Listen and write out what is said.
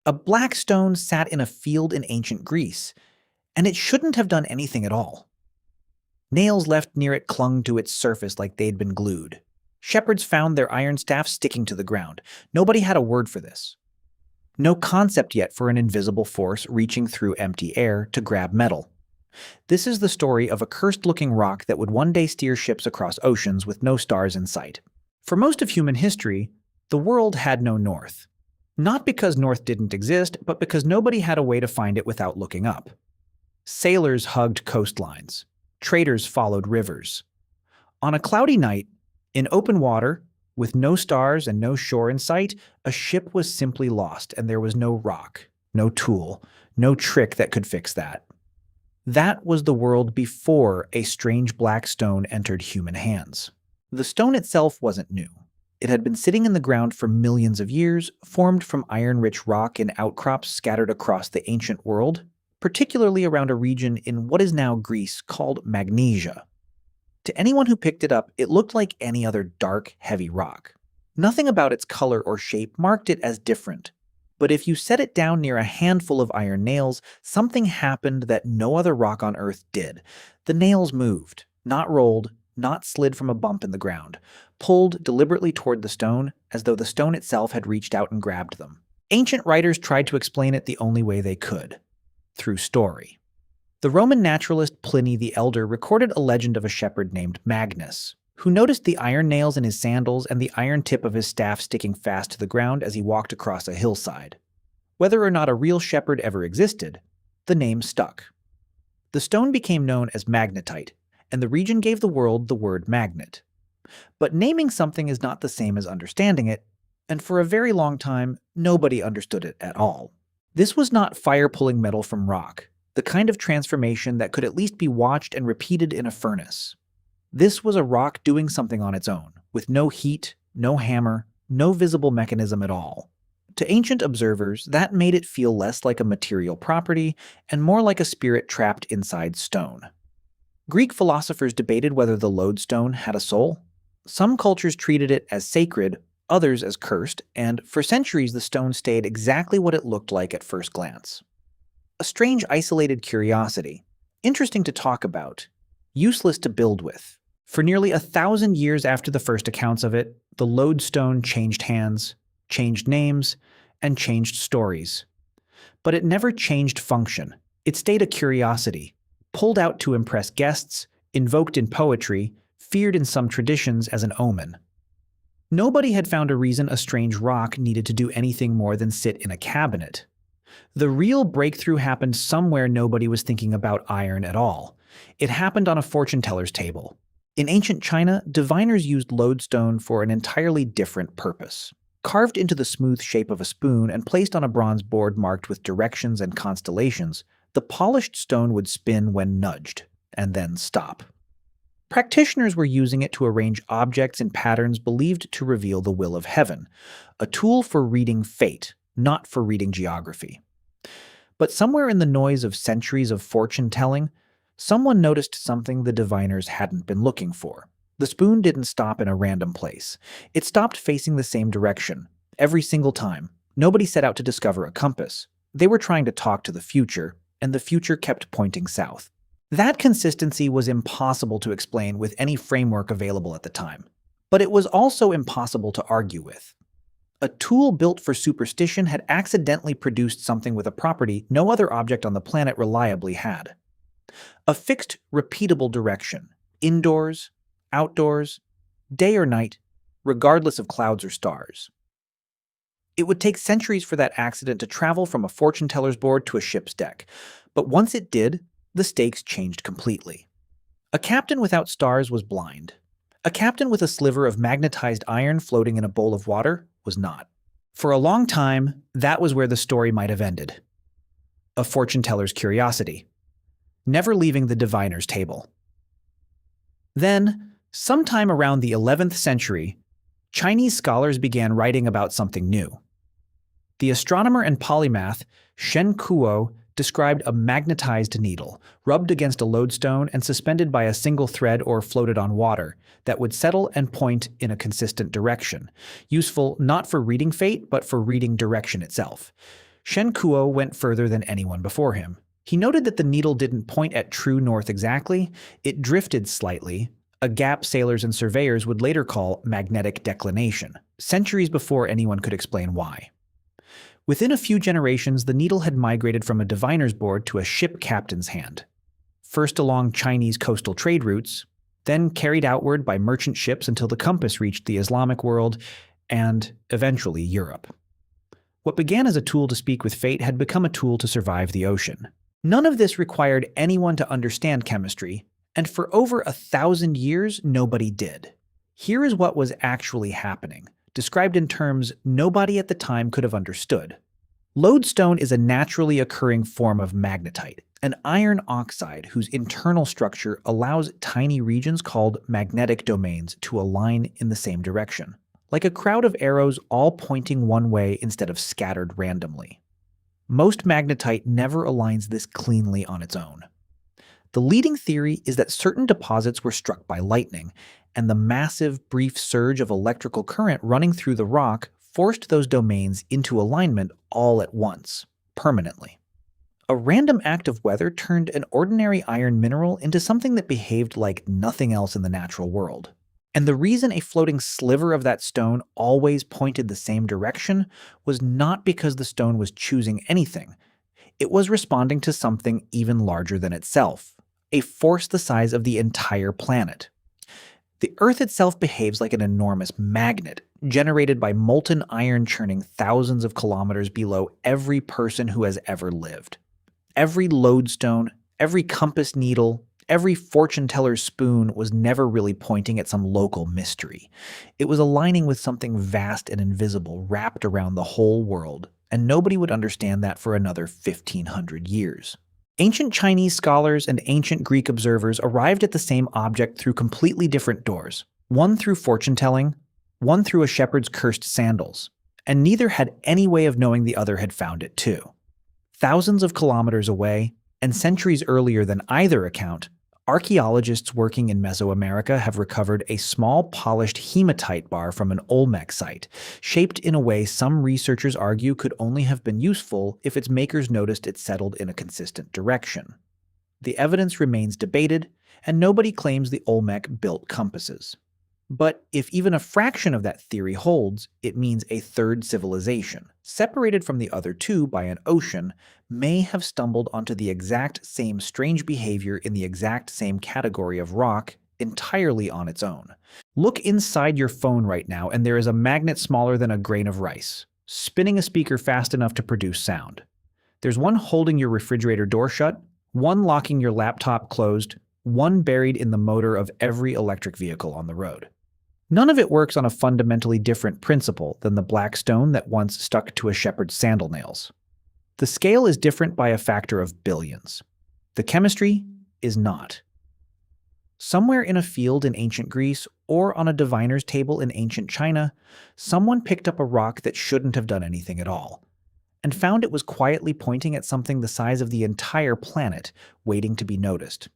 A black stone sat in a field in ancient Greece, and it shouldn't have done anything at all. Nails left near it clung to its surface like they'd been glued. Shepherds found their iron staffs sticking to the ground. Nobody had a word for this. No concept yet for an invisible force reaching through empty air to grab metal. This is the story of a cursed-looking rock that would one day steer ships across oceans with no stars in sight. For most of human history, the world had no north. Not because north didn't exist, but because nobody had a way to find it without looking up. Sailors hugged coastlines. Traders followed rivers. On a cloudy night, in open water, with no stars and no shore in sight, a ship was simply lost, and there was no rock, no tool, no trick that could fix that. That was the world before a strange black stone entered human hands. The stone itself wasn't new. It had been sitting in the ground for millions of years, formed from iron-rich rock in outcrops scattered across the ancient world, particularly around a region in what is now Greece called Magnesia. To anyone who picked it up, it looked like any other dark, heavy rock. Nothing about its color or shape marked it as different. But if you set it down near a handful of iron nails, something happened that no other rock on Earth did. The nails moved, not rolled, not slid from a bump in the ground, pulled deliberately toward the stone, as though the stone itself had reached out and grabbed them. Ancient writers tried to explain it the only way they could, through story. The Roman naturalist Pliny the Elder recorded a legend of a shepherd named Magnus, who noticed the iron nails in his sandals and the iron tip of his staff sticking fast to the ground as he walked across a hillside. Whether or not a real shepherd ever existed, the name stuck. The stone became known as magnetite, and the region gave the world the word magnet. But naming something is not the same as understanding it, and for a very long time, nobody understood it at all. This was not fire-pulling metal from rock, the kind of transformation that could at least be watched and repeated in a furnace. This was a rock doing something on its own, with no heat, no hammer, no visible mechanism at all. To ancient observers, that made it feel less like a material property and more like a spirit trapped inside stone. Greek philosophers debated whether the lodestone had a soul. Some cultures treated it as sacred, others as cursed, and for centuries the stone stayed exactly what it looked like at first glance. A strange isolated curiosity, interesting to talk about, useless to build with. For nearly 1,000 years after the first accounts of it, the lodestone changed hands, changed names, and changed stories. But it never changed function. It stayed a curiosity, pulled out to impress guests, invoked in poetry, feared in some traditions as an omen. Nobody had found a reason a strange rock needed to do anything more than sit in a cabinet. The real breakthrough happened somewhere nobody was thinking about iron at all. It happened on a fortune teller's table. In ancient China, diviners used lodestone for an entirely different purpose. Carved into the smooth shape of a spoon and placed on a bronze board marked with directions and constellations, the polished stone would spin when nudged, and then stop. Practitioners were using it to arrange objects in patterns believed to reveal the will of heaven, a tool for reading fate, not for reading geography. But somewhere in the noise of centuries of fortune-telling, someone noticed something the diviners hadn't been looking for. The spoon didn't stop in a random place. It stopped facing the same direction, every single time. Nobody set out to discover a compass. They were trying to talk to the future, and the future kept pointing south. That consistency was impossible to explain with any framework available at the time. But it was also impossible to argue with. A tool built for superstition had accidentally produced something with a property no other object on the planet reliably had. A fixed, repeatable direction, indoors, outdoors, day or night, regardless of clouds or stars. It would take centuries for that accident to travel from a fortune teller's board to a ship's deck, but once it did, the stakes changed completely. A captain without stars was blind. A captain with a sliver of magnetized iron floating in a bowl of water was not. For a long time, that was where the story might have ended. A fortune teller's curiosity, never leaving the diviner's table. Then, sometime around the 11th century, Chinese scholars began writing about something new. The astronomer and polymath Shen Kuo described a magnetized needle, rubbed against a lodestone and suspended by a single thread or floated on water, that would settle and point in a consistent direction, useful not for reading fate, but for reading direction itself. Shen Kuo went further than anyone before him. He noted that the needle didn't point at true north exactly, it drifted slightly, a gap sailors and surveyors would later call magnetic declination, centuries before anyone could explain why. Within a few generations, the needle had migrated from a diviner's board to a ship captain's hand. First along Chinese coastal trade routes, then carried outward by merchant ships until the compass reached the Islamic world, and eventually Europe. What began as a tool to speak with fate had become a tool to survive the ocean. None of this required anyone to understand chemistry, and for over 1,000 years, nobody did. Here is what was actually happening, described in terms nobody at the time could have understood. Lodestone is a naturally occurring form of magnetite, an iron oxide whose internal structure allows tiny regions called magnetic domains to align in the same direction, like a crowd of arrows all pointing one way instead of scattered randomly. Most magnetite never aligns this cleanly on its own. The leading theory is that certain deposits were struck by lightning, and the massive, brief surge of electrical current running through the rock forced those domains into alignment all at once, permanently. A random act of weather turned an ordinary iron mineral into something that behaved like nothing else in the natural world. And the reason a floating sliver of that stone always pointed the same direction was not because the stone was choosing anything. It was responding to something even larger than itself, a force the size of the entire planet. The Earth itself behaves like an enormous magnet, generated by molten iron churning thousands of kilometers below every person who has ever lived. Every lodestone, every compass needle, every fortune teller's spoon was never really pointing at some local mystery. It was aligning with something vast and invisible wrapped around the whole world, and nobody would understand that for another 1,500 years. Ancient Chinese scholars and ancient Greek observers arrived at the same object through completely different doors, one through fortune-telling, one through a shepherd's cursed sandals, and neither had any way of knowing the other had found it too. Thousands of kilometers away, and centuries earlier than either account, archaeologists working in Mesoamerica have recovered a small polished hematite bar from an Olmec site, shaped in a way some researchers argue could only have been useful if its makers noticed it settled in a consistent direction. The evidence remains debated, and nobody claims the Olmec built compasses. But if even a fraction of that theory holds, it means a third civilization, separated from the other two by an ocean, may have stumbled onto the exact same strange behavior in the exact same category of rock entirely on its own. Look inside your phone right now and there is a magnet smaller than a grain of rice, spinning a speaker fast enough to produce sound. There's one holding your refrigerator door shut, one locking your laptop closed, one buried in the motor of every electric vehicle on the road. None of it works on a fundamentally different principle than the black stone that once stuck to a shepherd's sandal nails. The scale is different by a factor of billions. The chemistry is not. Somewhere in a field in ancient Greece or on a diviner's table in ancient China, someone picked up a rock that shouldn't have done anything at all, and found it was quietly pointing at something the size of the entire planet, waiting to be noticed.